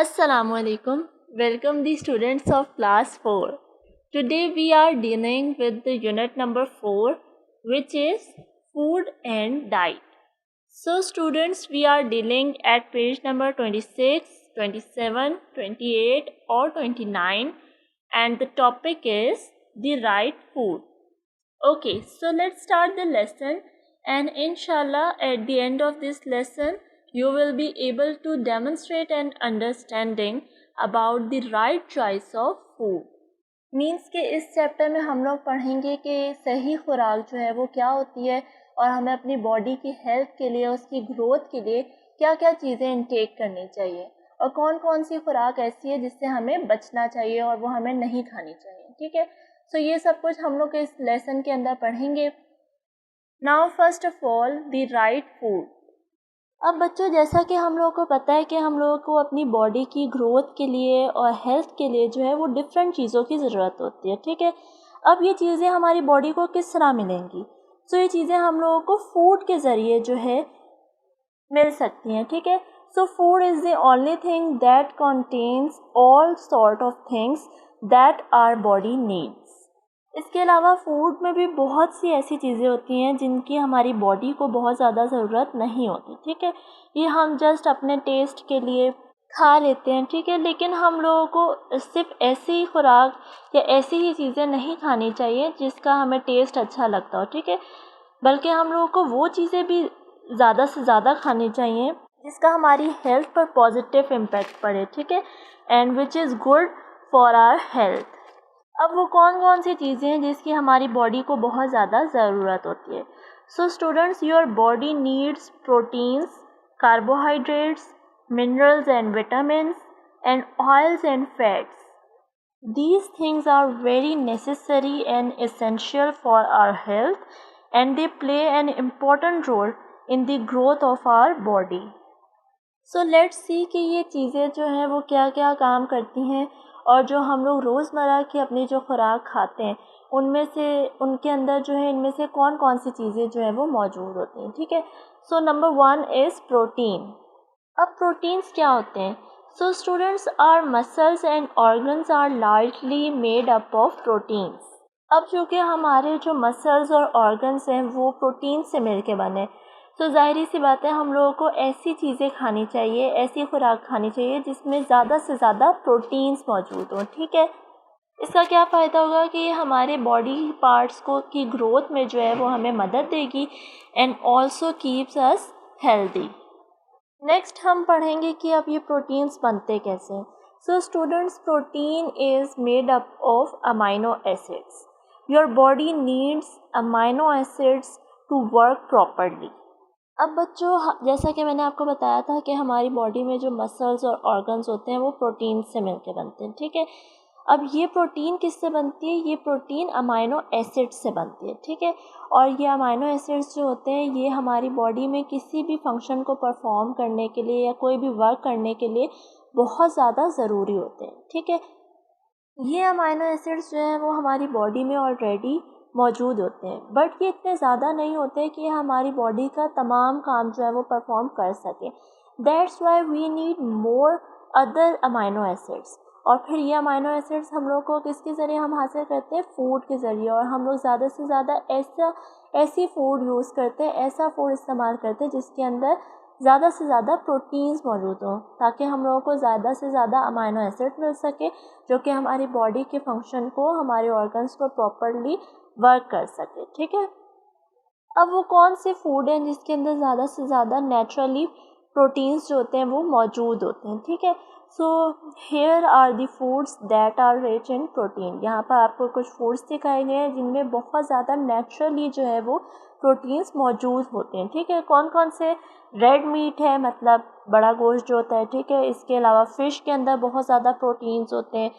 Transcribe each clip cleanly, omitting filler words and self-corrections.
Assalamualaikum. Welcome the students of class 4. Today we are dealing with the unit number 4, which is food and diet. So students, we are dealing at page number 26, 27, 28 or 29, and the topic is the right food. Okay, so let's start the lesson, and inshallah at the end of this lesson you will be able to demonstrate an understanding about the right choice of food. Means के इस chapter में हम लोग पढ़ेंगे कि सही खुराक जो है वो क्या होती है और हमें अपनी बॉडी की हेल्थ के लिए, उसकी ग्रोथ के लिए क्या क्या चीज़ें इनटेक करनी चाहिए और कौन कौन सी खुराक ऐसी है जिससे हमें बचना चाहिए और वो हमें नहीं खानी चाहिए. ठीक है, सो ये सब कुछ हम लोग इस लेसन के अंदर पढ़ेंगे. Now first of all the right food. अब बच्चों, जैसा कि हम लोगों को पता है कि हम लोगों को अपनी बॉडी की ग्रोथ के लिए और हेल्थ के लिए जो है वो डिफरेंट चीज़ों की ज़रूरत होती है. ठीक है, अब ये चीज़ें हमारी बॉडी को किस तरह मिलेंगी? सो ये चीज़ें हम लोगों को फूड के ज़रिए जो है मिल सकती हैं. ठीक है, so food is the only thing that contains all sort of things that our body needs. इसके अलावा फूड में भी बहुत सी ऐसी चीज़ें होती हैं जिनकी हमारी बॉडी को बहुत ज़्यादा ज़रूरत नहीं होती. ठीक है, ये हम जस्ट अपने टेस्ट के लिए खा लेते हैं. ठीक है, लेकिन हम लोगों को सिर्फ ऐसी ही खुराक या ऐसी ही चीज़ें नहीं खानी चाहिए जिसका हमें टेस्ट अच्छा लगता हो. ठीक है, बल्कि हम लोगों को वो चीज़ें भी ज़्यादा से ज़्यादा खानी चाहिए जिसका हमारी हेल्थ पर पॉजिटिव इम्पैक्ट पड़े. ठीक है, and which is good for our health. अब वो कौन कौन सी चीज़ें हैं जिसकी हमारी बॉडी को बहुत ज़्यादा ज़रूरत होती है? So students, your body needs proteins, carbohydrates, minerals and vitamins and oils and fats. These things are very necessary and essential for our health, and they play an important role in the growth of our body. So let's see कि ये चीज़ें जो हैं वो क्या क्या काम करती हैं और जो हम लोग रोज़मर्रा की अपनी जो खुराक खाते हैं उनमें से, उनके अंदर जो है इनमें से कौन कौन सी चीज़ें जो हैं वो मौजूद होती हैं. ठीक है, सो नंबर 1 इज़ प्रोटीन. अब प्रोटीन्स क्या होते हैं? So students, our muscles and organs are largely made up of proteins. अब चूँकि हमारे जो मसल्स और ऑर्गन्स हैं वो प्रोटीन से मिलके बने, तो ज़ाहिर सी बात है हम लोगों को ऐसी चीज़ें खानी चाहिए, ऐसी खुराक खानी चाहिए जिसमें ज़्यादा से ज़्यादा प्रोटीन्स मौजूद हों. ठीक है, इसका क्या फ़ायदा होगा कि हमारे बॉडी पार्ट्स को की ग्रोथ में जो है वो हमें मदद देगी and also keeps us healthy. Next हम पढ़ेंगे कि अब ये प्रोटीन्स बनते कैसे हैं. So students, protein is made up of amino acids. Your body needs amino acids to work properly. अब बच्चों, जैसा कि मैंने आपको बताया था कि हमारी बॉडी में जो मसल्स और ऑर्गन्स होते हैं वो प्रोटीन से मिलकर बनते हैं. ठीक है, अब ये प्रोटीन किससे बनती है? ये प्रोटीन अमाइनो एसिड से बनती है. ठीक है, और ये अमाइनो एसिड्स जो होते हैं ये हमारी बॉडी में किसी भी फंक्शन को परफॉर्म करने के लिए या कोई भी वर्क करने के लिए बहुत ज़्यादा ज़रूरी होते हैं. ठीक है, ये अमाइनो एसिड्स जो हैं वो हमारी बॉडी में ऑलरेडी मौजूद होते हैं, बट ये इतने ज़्यादा नहीं होते कि हमारी बॉडी का तमाम काम जो है वो परफॉर्म कर सकें. That's why we need more other amino acids. और फिर ये अमाइनो एसिड्स हम लोग को किसके ज़रिए हम हासिल करते हैं? फूड के ज़रिए. और हम लोग ज़्यादा से ज़्यादा ऐसी फूड यूज़ करते हैं, ऐसा फूड इस्तेमाल करते हैं जिसके अंदर ज़्यादा से ज़्यादा प्रोटीन्स मौजूद हों, ताकि हम लोगों को ज़्यादा से ज़्यादा अमाइनो एसिड मिल सके जो कि हमारी बॉडी के फंक्शन को, हमारे ऑर्गन्स को प्रॉपरली वर्क कर सके. ठीक है, अब वो कौन से फूड हैं जिसके अंदर ज़्यादा से ज़्यादा नेचुरली प्रोटीन्स जो होते हैं वो मौजूद होते हैं. ठीक है, so here are the foods that are rich in protein. यहाँ पर आपको कुछ फूड्स दिखाए गए हैं जिनमें बहुत ज़्यादा नेचुरली जो है वो प्रोटीन्स मौजूद होते हैं. ठीक है, कौन कौन से? रेड मीट है, मतलब बड़ा गोश्त जो होता है. ठीक है, इसके अलावा फ़िश के अंदर बहुत ज़्यादा प्रोटीन्स होते हैं.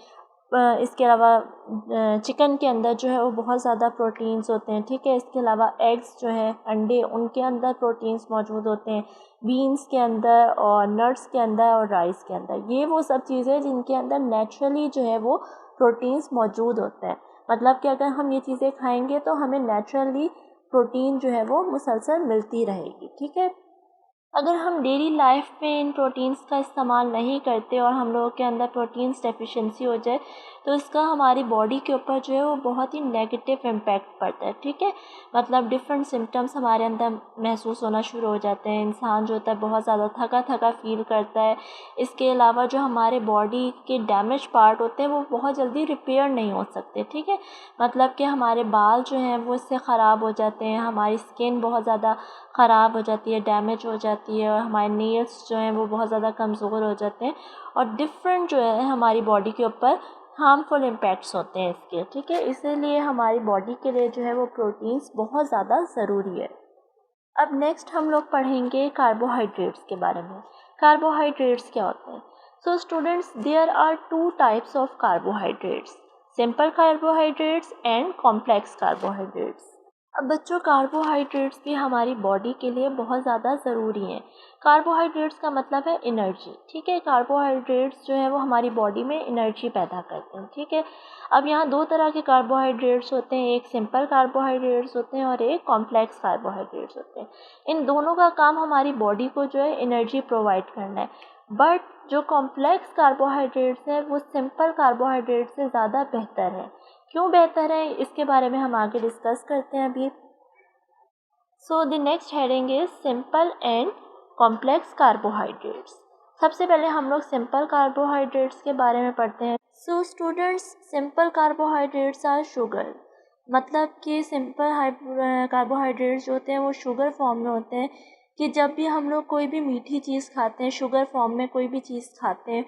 इसके अलावा चिकन के अंदर जो है वो बहुत ज़्यादा प्रोटीन्स होते हैं. ठीक है, इसके अलावा एग्स जो हैं, अंडे, उनके अंदर प्रोटीन्स मौजूद होते हैं. बीन्स के अंदर और नट्स के अंदर और राइस के अंदर, ये वो सब चीज़ें जिनके अंदर नेचुरली जो है वो प्रोटीन्स मौजूद होते हैं. मतलब कि अगर हम ये चीज़ें खाएंगे तो हमें नेचुरली प्रोटीन जो है वो मुसलसल मिलती रहेगी. ठीक है, अगर हम डेली लाइफ में इन प्रोटीन्स का इस्तेमाल नहीं करते और हम लोगों के अंदर प्रोटीन्स डेफिशिएंसी हो जाए तो इसका हमारी बॉडी के ऊपर जो है वो बहुत ही नेगेटिव इम्पैक्ट पड़ता है, ठीक है। मतलब डिफरेंट सिम्टम्स हमारे अंदर महसूस होना शुरू हो जाते हैं। इंसान जो होता है बहुत ज़्यादा थका थका फील करता है। इसके अलावा जो हमारे बॉडी के डैमेज पार्ट होते हैं वो बहुत जल्दी रिपेयर नहीं हो सकते, ठीक है। मतलब कि हमारे बाल जो हैं वो इससे ख़राब हो जाते हैं, हमारी स्किन बहुत ज़्यादा ख़राब हो जाती है, डैमेज हो जाती है, और हमारे नेल्स जो हैं वो बहुत ज़्यादा कमज़ोर हो जाते हैं, और डिफरेंट जो है हमारी बॉडी के ऊपर हार्मफुल इम्पैक्ट्स होते हैं इसके, ठीक है। इसीलिए हमारी बॉडी के लिए जो है वो प्रोटीन्स बहुत ज़्यादा ज़रूरी है। अब नेक्स्ट हम लोग पढ़ेंगे कार्बोहाइड्रेट्स के बारे में। कार्बोहाइड्रेट्स क्या होते हैं? So students, there are two types of carbohydrates, simple carbohydrates and complex carbohydrates. अब बच्चों, कार्बोहाइड्रेट्स भी हमारी बॉडी के लिए बहुत ज़्यादा ज़रूरी हैं। कार्बोहाइड्रेट्स का मतलब है एनर्जी, ठीक है। कार्बोहाइड्रेट्स जो है वो हमारी बॉडी में एनर्जी पैदा करते हैं, ठीक है। अब यहाँ दो तरह के कार्बोहाइड्रेट्स होते हैं, एक सिंपल कार्बोहाइड्रेट्स होते हैं और एक कॉम्प्लेक्स कार्बोहाइड्रेट्स होते हैं। इन दोनों का काम हमारी बॉडी को जो है एनर्जी प्रोवाइड करना है। बट जो कॉम्प्लेक्स कार्बोहाइड्रेट्स है वो सिंपल कार्बोहाइड्रेट से ज़्यादा बेहतर है। क्यों बेहतर है इसके बारे में हम आगे डिस्कस करते हैं अभी। So the next heading is simple and complex carbohydrates. सबसे पहले हम लोग सिंपल कार्बोहाइड्रेट्स के बारे में पढ़ते हैं। So students, simple carbohydrates are sugar. मतलब कि सिंपल कार्बोहाइड्रेट्स जो होते हैं वो शुगर फॉर्म में होते हैं, कि जब भी हम लोग कोई भी मीठी चीज़ खाते हैं, शुगर फॉर्म में कोई भी चीज़ खाते हैं,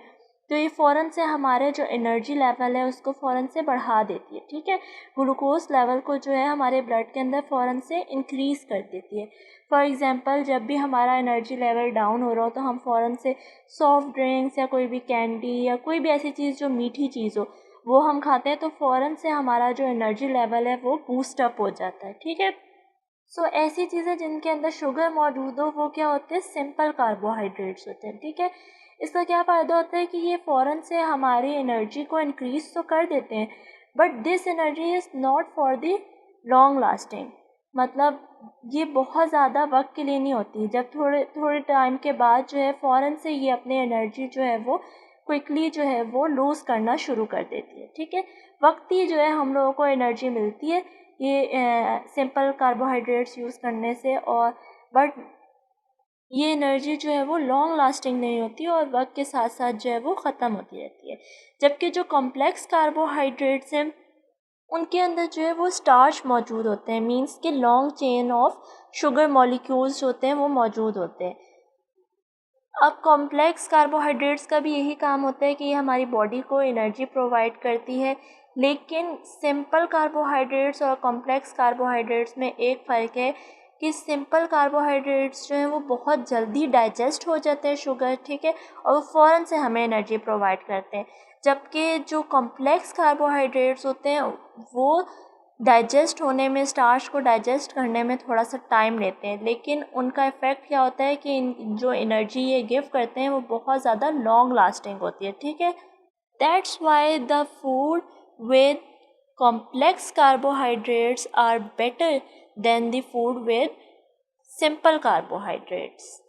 तो ये फ़ौरन से हमारे जो एनर्जी लेवल है उसको फ़ौरन से बढ़ा देती है, ठीक है। ग्लूकोज लेवल को जो है हमारे ब्लड के अंदर फ़ौरन से इंक्रीज़ कर देती है। फॉर एग्ज़ाम्पल, जब भी हमारा एनर्जी लेवल डाउन हो रहा हो तो हम फ़ौरन से सॉफ्ट ड्रिंक्स या कोई भी कैंडी या कोई भी ऐसी चीज़ जो मीठी चीज़ हो वो हम खाते हैं, तो फ़ौरन से हमारा जो एनर्जी लेवल है वो बूस्ट अप हो जाता है, ठीक है। सो ऐसी चीज़ें जिनके अंदर शुगर मौजूद हो वो क्या होते हैं? सिंपल कार्बोहाइड्रेट्स होते हैं, ठीक है। इसका क्या फ़ायदा होता है कि ये फ़ौरन से हमारी एनर्जी को इंक्रीज़ तो कर देते हैं, but this energy is not for the long lasting. मतलब ये बहुत ज़्यादा वक्त के लिए नहीं होती। जब थोड़े थोड़े टाइम के बाद जो है फ़ौरन से ये अपनी एनर्जी जो है वो क्विकली जो है वो लूज़ करना शुरू कर देती है, ठीक है। वक्ती जो है हम लोगों को एनर्जी मिलती है ये सिंपल कार्बोहाइड्रेट्स यूज़ करने से, और बट ये एनर्जी जो है वो लॉन्ग लास्टिंग नहीं होती और वक्त के साथ साथ जो है वो ख़त्म होती रहती है। जबकि जो कॉम्प्लेक्स कार्बोहाइड्रेट्स हैं उनके अंदर जो है वो स्टार्च मौजूद होते हैं, मींस के long chain of sugar molecules होते हैं वो मौजूद होते हैं। अब कॉम्प्लेक्स कार्बोहाइड्रेट्स का भी यही काम होता है कि ये हमारी बॉडी को एनर्जी प्रोवाइड करती है, लेकिन सिंपल कार्बोहाइड्रेट्स और कॉम्प्लेक्स कार्बोहाइड्रेट्स में एक फ़र्क है कि सिंपल कार्बोहाइड्रेट्स जो हैं वो बहुत जल्दी डाइजेस्ट हो जाते हैं शुगर, ठीक है, और वो फ़ौरन से हमें एनर्जी प्रोवाइड करते हैं। जबकि जो कॉम्प्लेक्स कार्बोहाइड्रेट्स होते हैं वो डाइजेस्ट होने में, स्टार्च को डाइजेस्ट करने में थोड़ा सा टाइम लेते हैं, लेकिन उनका इफ़ेक्ट क्या होता है कि जो एनर्जी ये गिव करते हैं वो बहुत ज़्यादा लॉन्ग लास्टिंग होती है, ठीक है। That's why the food with complex carbohydrates are better than the food with simple carbohydrates.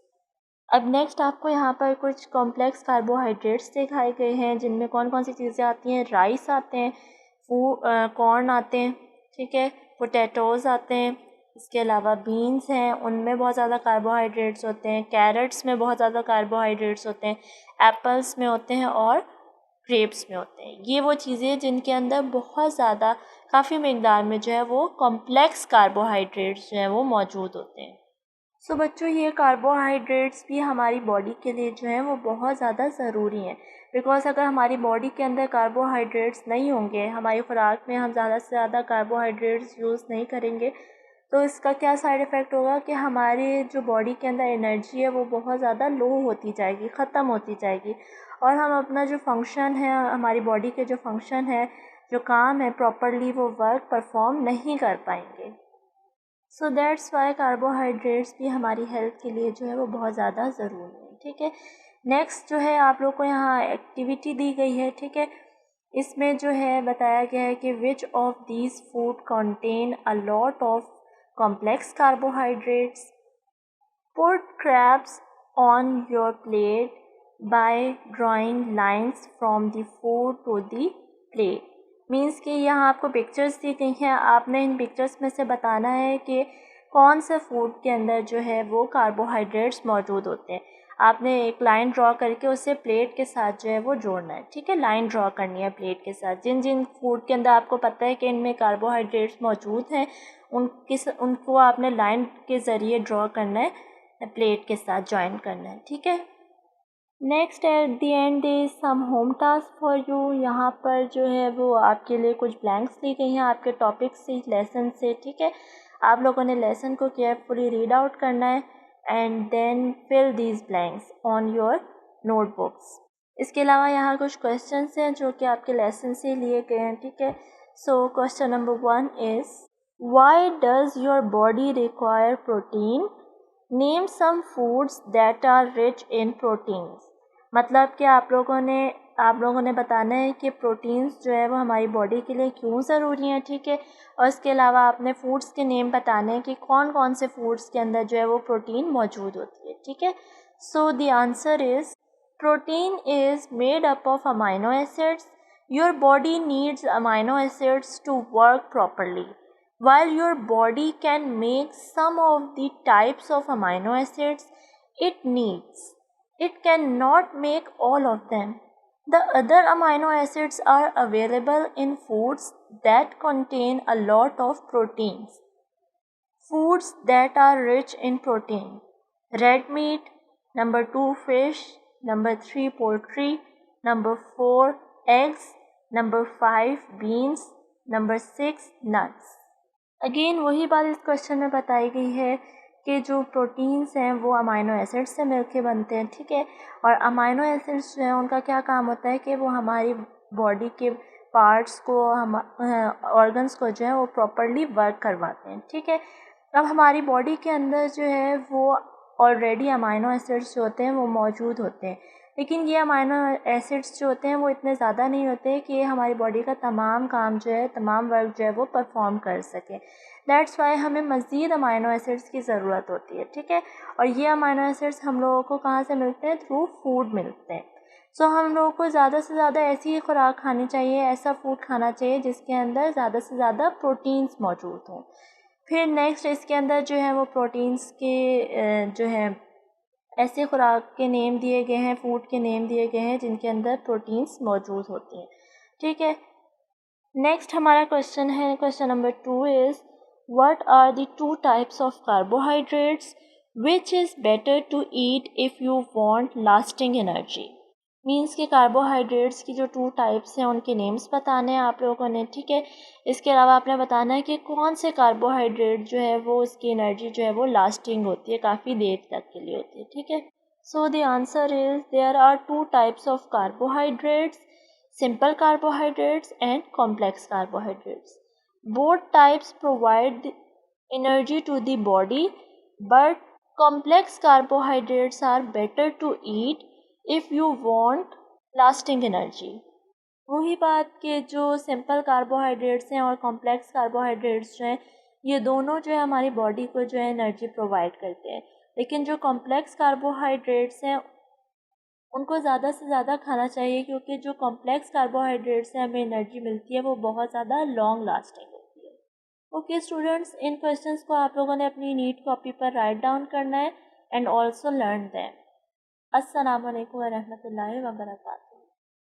अब नेक्स्ट आपको यहाँ पर कुछ कॉम्प्लेक्स कार्बोहाइड्रेट्स दिखाए गए हैं, जिनमें कौन कौन सी चीज़ें आती हैं। राइस आते हैं, कॉर्न आते हैं, ठीक है, पोटैटोज़ आते हैं, इसके अलावा बीन्स हैं, उनमें बहुत ज़्यादा कार्बोहाइड्रेट्स होते हैं, कैरेट्स में बहुत ज़्यादा कार्बोहाइड्रेट्स होते हैं, एप्पल्स में होते हैं और ग्रेप्स में होते हैं। ये वो चीज़ें जिनके अंदर बहुत ज़्यादा काफ़ी मिकदार में जो है वो कॉम्प्लेक्स कार्बोहाइड्रेट्स जो हैं वो मौजूद होते हैं। सो बच्चों, ये कार्बोहाइड्रेट्स भी हमारी बॉडी के लिए जो है वो बहुत ज़्यादा ज़रूरी हैं, बिकॉज़ अगर हमारी बॉडी के अंदर कार्बोहाइड्रेट्स नहीं होंगे, हमारी खुराक में हम ज़्यादा से ज़्यादा कार्बोहाइड्रेट्स यूज़ नहीं करेंगे, तो इसका क्या साइड इफ़ेक्ट होगा कि हमारी जो बॉडी के अंदर एनर्जी है वो बहुत ज़्यादा लो होती जाएगी, ख़त्म होती जाएगी, और हम अपना जो फंक्शन है, हमारी बॉडी के जो फंक्शन है, जो काम है, प्रॉपरली वो वर्क परफॉर्म नहीं कर पाएंगे। सो दैट्स वाई कार्बोहाइड्रेट्स भी हमारी हेल्थ के लिए जो है वो बहुत ज़्यादा ज़रूरी है, ठीक है। नेक्स्ट जो है आप लोग को यहाँ एक्टिविटी दी गई है, ठीक है। इसमें जो है बताया गया है कि which of these food contain a lot of complex carbohydrates. Put crabs on your plate by drawing lines from the food to the plate. Means कि यहाँ आपको पिक्चर्स दी गई हैं, आपने इन पिक्चर्स में से बताना है कि कौन से फूड के अंदर जो है वो कार्बोहाइड्रेट्स मौजूद होते हैं. आपने एक लाइन ड्रॉ करके उसे प्लेट के साथ जो है वो जोड़ना है. ठीक है, लाइन ड्रॉ करनी है प्लेट के साथ. जिन जिन फूड के अंदर आपको पता है कि इनमें कार्बोहाइड्रेट्स मौजूद हैं, उनको आपने लाइन के ज़रिए ड्रॉ करना है, प्लेट के साथ ज्वाइन करना है. ठीक है. Next at the end there is some home task for you. यहाँ पर जो है वो आपके लिए कुछ ब्लैंक्स दी गई हैं आपके टॉपिक से, लेसन से. ठीक है, आप लोगों ने लेसन को केयरफुली रीड आउट करना है and then fill these blanks on your notebooks. इसके अलावा यहाँ कुछ क्वेश्चंस हैं जो कि आपके लेसन से लिए गए हैं. ठीक है, so question number 1 is why does your body require protein? Name some foods that are rich in proteins. मतलब कि आप लोगों ने बताना है कि प्रोटीन्स जो है वो हमारी बॉडी के लिए क्यों ज़रूरी हैं. ठीक है, और इसके अलावा आपने फूड्स के नेम बताने हैं कि कौन कौन से फूड्स के अंदर जो है वो प्रोटीन मौजूद होती है. ठीक है, so the answer is protein is made up of amino acids. Your body needs amino acids to work properly. While your body can make some of the types of amino acids it needs, it cannot make all of them. The other amino acids are available in foods that contain a lot of proteins. Foods that are rich in protein: red meat, number 2 fish, number 3 poultry, number 4 eggs, number 5 beans, number 6 nuts. Again वही बात इस question में बताई गई है कि जो proteins हैं वो अमाइनो एसिड्स से मिलके बनते हैं. ठीक है, और अमाइनो एसिड्स जो हैं उनका क्या काम होता है कि वो हमारी बॉडी के पार्ट्स को, हम ऑर्गन्स को जो है वो प्रॉपरली वर्क करवाते हैं. ठीक है, अब हमारी बॉडी के अंदर जो है वो ऑलरेडी अमाइनो एसिड्स जो होते हैं वो मौजूद होते हैं, लेकिन ये अमाइनो एसिड्स जो होते हैं वो इतने ज़्यादा नहीं होते कि ये हमारी बॉडी का तमाम काम जो है, तमाम वर्क जो है वो परफॉर्म कर सके. दैट्स वाई हमें मज़ीद अमाइनो एसिड्स की ज़रूरत होती है. ठीक है, और ये अमाइनो एसिड्स हम लोगों को कहाँ से मिलते हैं? थ्रू फूड मिलते हैं. सो हम लोगों को ज़्यादा से ज़्यादा ऐसी ही खुराक खानी चाहिए, ऐसा फूड खाना चाहिए जिसके अंदर ज़्यादा से ज़्यादा प्रोटीन्स मौजूद हों. फिर नेक्स्ट इसके अंदर जो है वो प्रोटीन्स के जो है ऐसे खुराक के नेम दिए गए हैं, फूड के नेम दिए गए हैं जिनके अंदर प्रोटीन्स मौजूद होती हैं. ठीक है, नेक्स्ट हमारा क्वेश्चन है, question number 2 is what are the 2 types of carbohydrates which is better to eat if you want lasting energy. Means के कार्बोहाइड्रेट्स की जो 2 टाइप्स हैं उनके नेम्स बताने हैं आप लोगों ने. ठीक है, इसके अलावा आपने बताना है कि कौन से कार्बोहाइड्रेट जो है वो उसकी एनर्जी जो है वो लास्टिंग होती है, काफ़ी देर तक के लिए होती है. ठीक है, so the answer is there are 2 types of carbohydrates: simple carbohydrates and complex carbohydrates. Both types provide energy to the body but complex carbohydrates are better to eat if you want lasting energy. वही बात कि जो simple carbohydrates हैं और complex carbohydrates जो हैं, ये दोनों जो है हमारी बॉडी को जो है एनर्जी प्रोवाइड करते हैं, लेकिन जो कॉम्प्लेक्स कार्बोहाइड्रेट्स हैं उनको ज़्यादा से ज़्यादा खाना चाहिए, क्योंकि जो कॉम्प्लेक्स कार्बोहाइड्रेट्स से हमें एनर्जी मिलती है वो बहुत ज़्यादा लॉन्ग लास्टिंग होती है. ओके स्टूडेंट्स, इन क्वेश्चंस को आप लोगों ने अपनी नीट कॉपी पर राइट डाउन करना है एंड ऑल्सो लर्न दैम. अस्सलाम वालेकुम व रहमतुल्लाहि व बरकातहू.